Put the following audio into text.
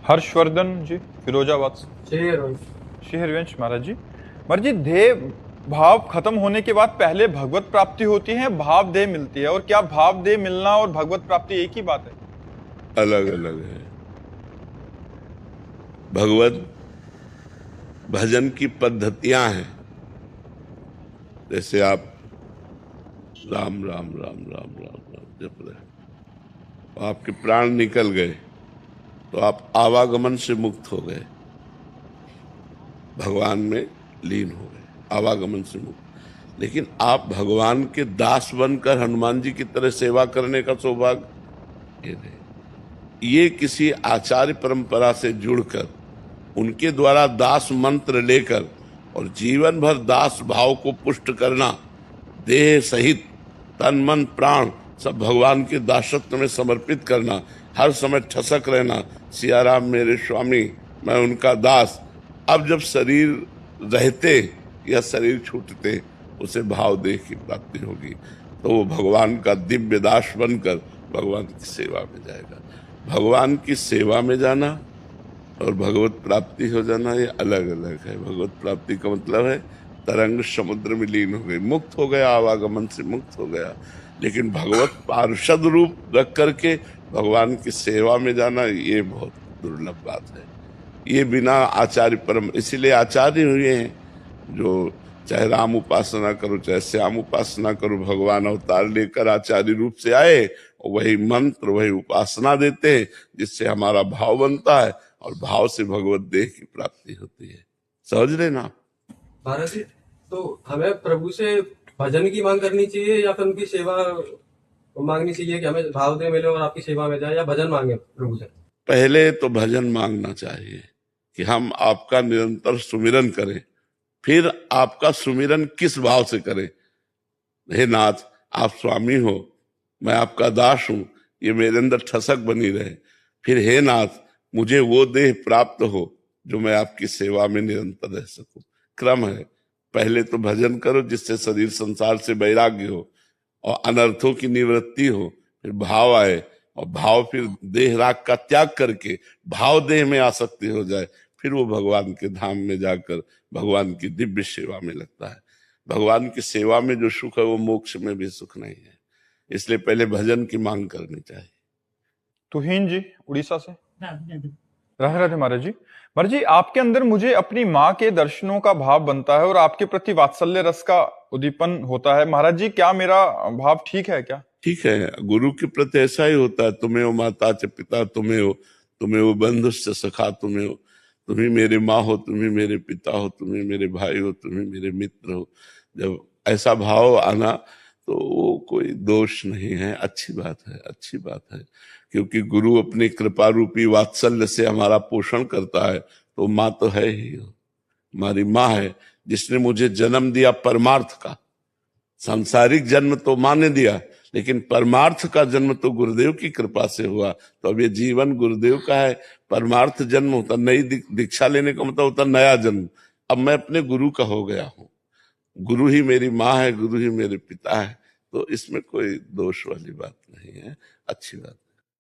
हर्षवर्धन जी, फिरोजाबाद से। श्री हरिवंश महाराज जी। महाराज जी, देह भाव खत्म होने के बाद पहले भगवत प्राप्ति होती है, भाव देह मिलती है, और क्या भाव देह मिलना और भगवत प्राप्ति एक ही बात है? अलग अलग है। भगवत भजन की पद्धतियां हैं। जैसे आप राम राम राम राम राम राम जप रहे, तो आपके प्राण निकल गए, तो आप आवागमन से मुक्त हो गए, भगवान में लीन हो गए, आवागमन से मुक्त। लेकिन आप भगवान के दास बनकर हनुमान जी की तरह सेवा करने का सौभाग्य ये नहीं। ये किसी आचार्य परंपरा से जुड़कर उनके द्वारा दास मंत्र लेकर और जीवन भर दास भाव को पुष्ट करना, देह सहित तन मन प्राण सब भगवान के दासत्व में समर्पित करना, हर समय ठसक रहना, सिया राम मेरे स्वामी, मैं उनका दास। अब जब शरीर रहते या शरीर छूटते उसे भाव देह की प्राप्ति होगी, तो वो भगवान का दिव्य दास बनकर भगवान की सेवा में जाएगा। भगवान की सेवा में जाना और भगवत प्राप्ति हो जाना ये अलग अलग है। भगवत प्राप्ति का मतलब है तरंग समुद्र में लीन हो गई, मुक्त हो गया, आवागमन से मुक्त हो गया। लेकिन भगवत पार्षद रूप रख करके भगवान की सेवा में जाना ये बहुत दुर्लभ बात है। ये बिना आचार्य परम, इसीलिए आचार्य हुए हैं जो चाहे राम उपासना करो चाहे श्याम उपासना करो, भगवान अवतार लेकर आचार्य रूप से आए और वही मंत्र वही उपासना देते हैं जिससे हमारा भाव बनता है और भाव से भगवत देह की प्राप्ति होती है। समझ रहे ना भारत जी, तो हमें प्रभु से भजन की मांग करनी चाहिए या फिर उनकी सेवा मांगनी चाहिए कि हमें भाव दे मिले और आपकी सेवा में जाए, या भजन मांगे प्रभु से? पहले तो भजन मांगना चाहिए कि हम आपका निरंतर सुमिरन करें, फिर आपका सुमिरन किस भाव से करें। हे नाथ, आप स्वामी हो, मैं आपका दास हूं, ये मेरे अंदर ठसक बनी रहे। फिर हे नाथ, मुझे वो देह प्राप्त हो जो मैं आपकी सेवा में निरंतर रह सकूं। क्रम है, पहले तो भजन करो जिससे शरीर संसार से वैराग्य हो और अनर्थों की निवृत्ति हो, फिर भाव आए और भाव फिर देह राग का त्याग करके भाव देह में आसक्ति हो जाए, फिर वो भगवान के धाम में जाकर भगवान की दिव्य सेवा में लगता है। भगवान की सेवा में जो सुख है वो मोक्ष में भी सुख नहीं है, इसलिए पहले भजन की मांग करनी चाहिए। तुहीन जी, उड़ीसा से। राधे राधे महाराज जी। महाराज जी, आपके अंदर मुझे अपनी माँ के दर्शनों का भाव बनता है और आपके प्रति वात्सल्य रस का उद्दीपन होता है। महाराज जी, क्या मेरा भाव ठीक है क्या? ठीक है, गुरु के प्रति ऐसा ही होता है। तुम्हें हो माता च पिता तुम्हें हो, तुम्हें हो बंधु से सखा तुम्हें हो, तुम्ही मेरे माँ हो, तुम्ही मेरे पिता हो, तुम्ही मेरे भाई हो, तुम्ही मेरे मित्र हो। जब ऐसा भाव आना तो वो कोई दोष नहीं है, अच्छी बात है, अच्छी बात है। क्योंकि गुरु अपनी कृपा रूपी वात्सल्य से हमारा पोषण करता है, तो माँ तो है ही, हमारी माँ है जिसने मुझे जन्म दिया परमार्थ का। सांसारिक जन्म तो माँ ने दिया, लेकिन परमार्थ का जन्म तो गुरुदेव की कृपा से हुआ। तो अब ये जीवन गुरुदेव का है, परमार्थ जन्म होता, नई दीक्षा लेने का मतलब होता नया जन्म। अब मैं अपने गुरु का हो गया हूँ, गुरु ही मेरी माँ है, गुरु ही मेरे पिता है, तो इसमें कोई दोष वाली बात नहीं है, अच्छी बात है।